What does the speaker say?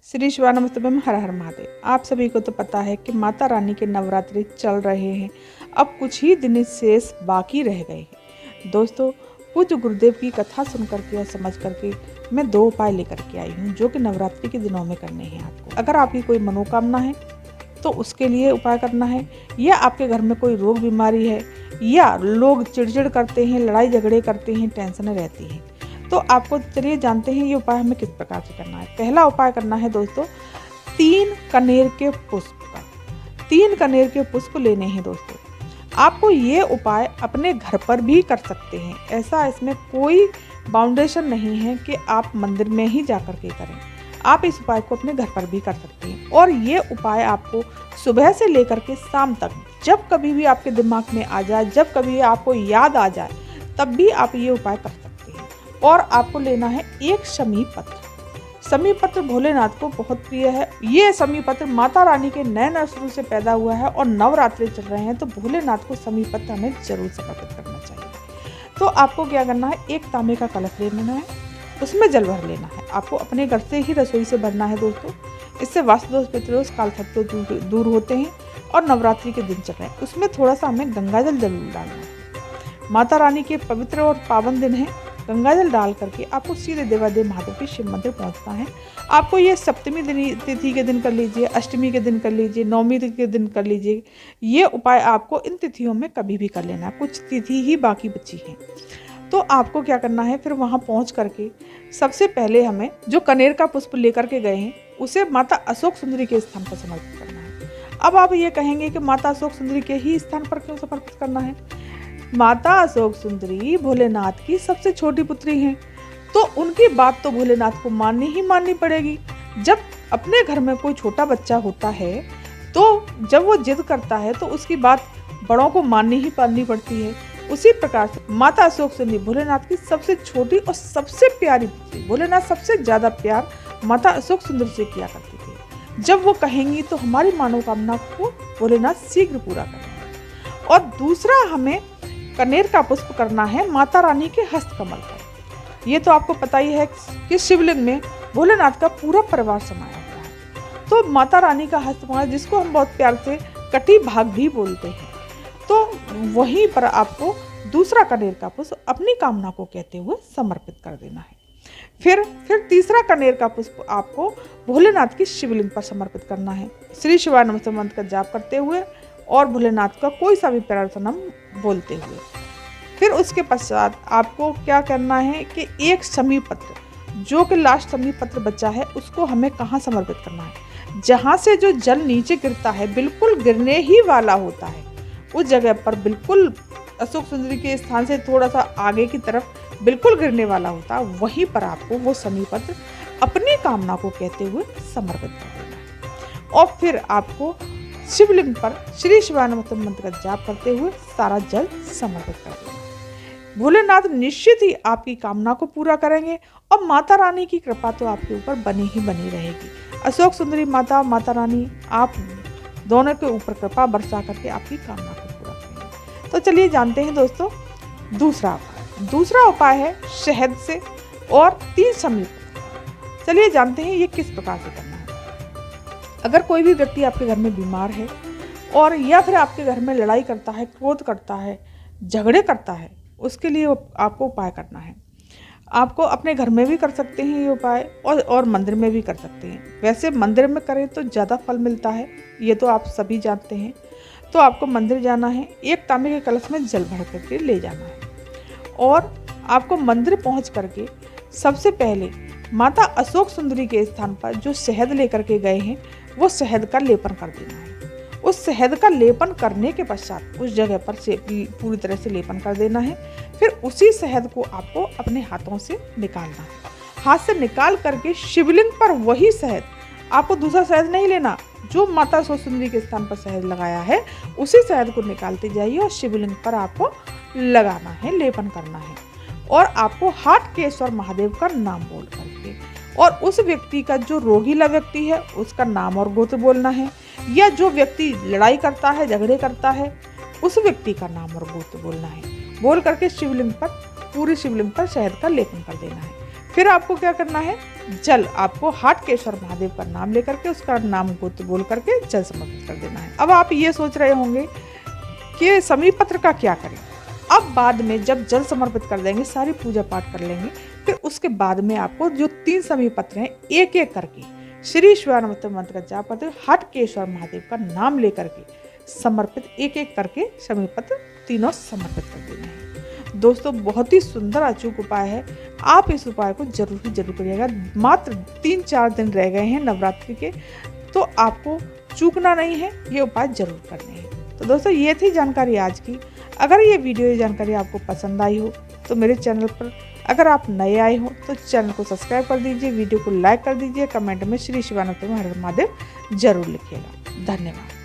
श्री शिवाय नमस्तुभ्यम, हर हर महादेव। आप सभी को तो पता है कि माता रानी के नवरात्रि चल रहे हैं। अब कुछ ही दिन शेष बाकी रह गए हैं। दोस्तों, पूज्य गुरुदेव की कथा सुन करके और समझ करके मैं 2 उपाय लेकर के आई हूँ जो कि नवरात्रि के दिनों में करने हैं आपको। अगर आपकी कोई मनोकामना है तो उसके लिए उपाय करना है, या आपके घर में कोई रोग बीमारी है, या लोग चिड़चिड़ करते हैं, लड़ाई झगड़े करते हैं, टेंशनें रहती हैं, तो आपको चलिए जानते हैं ये उपाय हमें किस प्रकार से करना है। पहला उपाय करना है दोस्तों 3 कनेर के पुष्प का। 3 कनेर के पुष्प लेने हैं दोस्तों। आपको ये उपाय अपने घर पर भी कर सकते हैं। ऐसा इसमें कोई बाउंडेशन नहीं है कि आप मंदिर में ही जाकर के करें। आप इस उपाय को अपने घर पर भी कर सकते हैं। और ये उपाय आपको सुबह से लेकर के शाम तक, जब कभी भी आपके दिमाग में आ जाए, जब कभी आपको याद आ जाए, तब भी आप ये उपाय कर सकते हैं। और आपको लेना है एक शमी पत्र। शमी पत्र भोलेनाथ को बहुत प्रिय है। ये शमी पत्र माता रानी के नए शुरू से पैदा हुआ है और नवरात्रि चल रहे हैं, तो भोलेनाथ को शमी पत्र हमें जरूर समर्पित करना चाहिए। तो आपको क्या करना है, एक तांबे का कलश ले लेना है, उसमें जल भर लेना है। आपको अपने घर से ही रसोई से भरना है दोस्तों। इससे वास्तु दोष, पितृदोष, कालसर्प दूर होते हैं और नवरात्रि के दिन चल रहे हैं। उसमें थोड़ा सा हमें गंगाजल जरूर डालना है। माता रानी के पवित्र और पावन दिन है। गंगाजल डाल करके आपको सीधे देवादेव महादेव के शिव मंदिर पहुंचना है। आपको ये सप्तमी तिथि के दिन कर लीजिए, अष्टमी के दिन कर लीजिए, नवमी के दिन कर लीजिए। ये उपाय आपको इन तिथियों में कभी भी कर लेना है। कुछ तिथि ही बाकी बची हैं। तो आपको क्या करना है, फिर वहाँ पहुँच करके सबसे पहले हमें जो कनेर का पुष्प लेकर के गए हैं उसे माता अशोक सुंदरी के स्थान पर समर्पित करना है। अब आप ये कहेंगे कि माता अशोक सुंदरी के ही स्थान पर क्यों समर्पित करना है? माता अशोक सुंदरी भोलेनाथ की सबसे छोटी पुत्री हैं, तो उनकी बात तो भोलेनाथ को माननी पड़ेगी। जब अपने घर में कोई छोटा बच्चा होता है तो जब वो जिद करता है तो उसकी बात बड़ों को माननी पड़ती है। उसी प्रकार से माता अशोक सुंदरी भोलेनाथ की सबसे छोटी और सबसे प्यारी पुत्री। भोलेनाथ सबसे ज्यादा प्यार माता अशोक सुंदरी से किया करते थे। जब वो कहेंगी तो हमारी मनोकामना को भोलेनाथ शीघ्र पूरा करेंगे। और दूसरा हमें कनेर का पुष्प करना है माता रानी के हस्तकमल पर। ये तो आपको पता ही है कि शिवलिंग में भोलेनाथ का पूरा परिवार समाया हुआ है। तो माता रानी का हस्तकमल, जिसको हम बहुत प्यार से कटी भाग भी बोलते हैं, तो वहीं पर आपको दूसरा कनेर का पुष्प अपनी कामना को कहते हुए समर्पित कर देना है। फिर तीसरा कनेर का पुष्प आपको भोलेनाथ की शिवलिंग पर समर्पित करना है। श्री शिवाय नमस्तुभ्यम मंत्र का जाप करते हुए और भोलेनाथ का कोई सा भी प्रार्थना बोलते हुए। फिर उसके पश्चात आपको क्या करना है कि एक शमी पत्र, जो कि लास्ट शमी पत्र बचा है, उसको हमें कहाँ समर्पित करना है? जहाँ से जो जल नीचे गिरता है, बिल्कुल गिरने ही वाला होता है, उस जगह पर बिल्कुल अशोक सुंदरी के स्थान से थोड़ा सा आगे की तरफ बिल्कुल गिरने वाला होता है, वहीं पर आपको वो शमी पत्र अपनी कामना को कहते हुए समर्पित कर देना है। और फिर आपको शिवलिंग पर श्री शिवाय नमस्तुभ्यम मंत्र का जाप करते हुए सारा जल समर्पित कर देना। भोलेनाथ निश्चित ही आपकी कामना को पूरा करेंगे और माता रानी की कृपा तो आपके ऊपर बनी रहेगी। अशोक सुंदरी माता रानी आप दोनों के ऊपर कृपा बरसा करके आपकी कामना को पूरा करेंगे। तो चलिए जानते हैं दोस्तों दूसरा उपाय है शहद से और 3 शमी पत्र। चलिए जानते हैं ये किस प्रकार से करना है। अगर कोई भी व्यक्ति आपके घर में बीमार है और या फिर आपके घर में लड़ाई करता है, क्रोध करता है, झगड़े करता है, उसके लिए आपको उपाय करना है। आपको अपने घर में भी कर सकते हैं ये उपाय और मंदिर में भी कर सकते हैं। वैसे मंदिर में करें तो ज़्यादा फल मिलता है, ये तो आप सभी जानते हैं। तो आपको मंदिर जाना है, एक तांबे के कलश में जल भर करके ले जाना है और आपको मंदिर पहुँच करके सबसे पहले माता अशोक सुंदरी के स्थान पर जो शहद लेकर के गए हैं वो शहद का लेपन कर देना है। उस शहद का लेपन करने के पश्चात उस जगह पर से पूरी तरह से लेपन कर देना है। फिर उसी शहद को आपको अपने हाथों से निकालना है। हाथ से निकाल करके शिवलिंग पर वही शहद, आपको दूसरा शहद नहीं लेना, जो माता अशोक सुंदरी के स्थान पर शहद लगाया है उसी शहद को निकालते जाइए और शिवलिंग पर आपको लगाना है, लेपन करना है। और आपको हाटकेश्वर महादेव का नाम बोल करके और उस व्यक्ति का, जो रोगीला व्यक्ति है, उसका नाम और गोत्र बोलना है, या जो व्यक्ति लड़ाई करता है, झगड़े करता है, उस व्यक्ति का नाम और गोत्र बोलना है। बोल करके शिवलिंग पर, पूरी शिवलिंग पर शहद का लेपन कर देना है। फिर आपको क्या करना है, जल आपको हाटकेश्वर महादेव का नाम लेकर के उसका नाम गोत्र बोल करके जल समर्पित कर देना है। अब आप ये सोच रहे होंगे कि समीप पत्र का क्या करें। अब बाद में जब जल समर्पित कर देंगे, सारी पूजा पाठ कर लेंगे, फिर उसके बाद में आपको जो 3 समीप पत्र हैं एक एक करके श्री शिवानंद मंत्र का जाप करते हुए हाटकेश्वर महादेव का नाम लेकर के समर्पित एक एक करके समीप पत्र तीनों समर्पित कर देना है। दोस्तों बहुत ही सुंदर अचूक उपाय है, आप इस उपाय को जरूर ही जरूर करिएगा। मात्र 3-4 दिन रह गए हैं नवरात्रि के, तो आपको चूकना नहीं है, ये उपाय जरूर करने हैं। तो दोस्तों ये थी जानकारी आज की। अगर ये वीडियो ये जानकारी आपको पसंद आई हो तो मेरे चैनल पर अगर आप नए आए हो तो चैनल को सब्सक्राइब कर दीजिए, वीडियो को लाइक कर दीजिए, कमेंट में श्री शिवानंद हर हर महादेव जरूर लिखिएगा। धन्यवाद।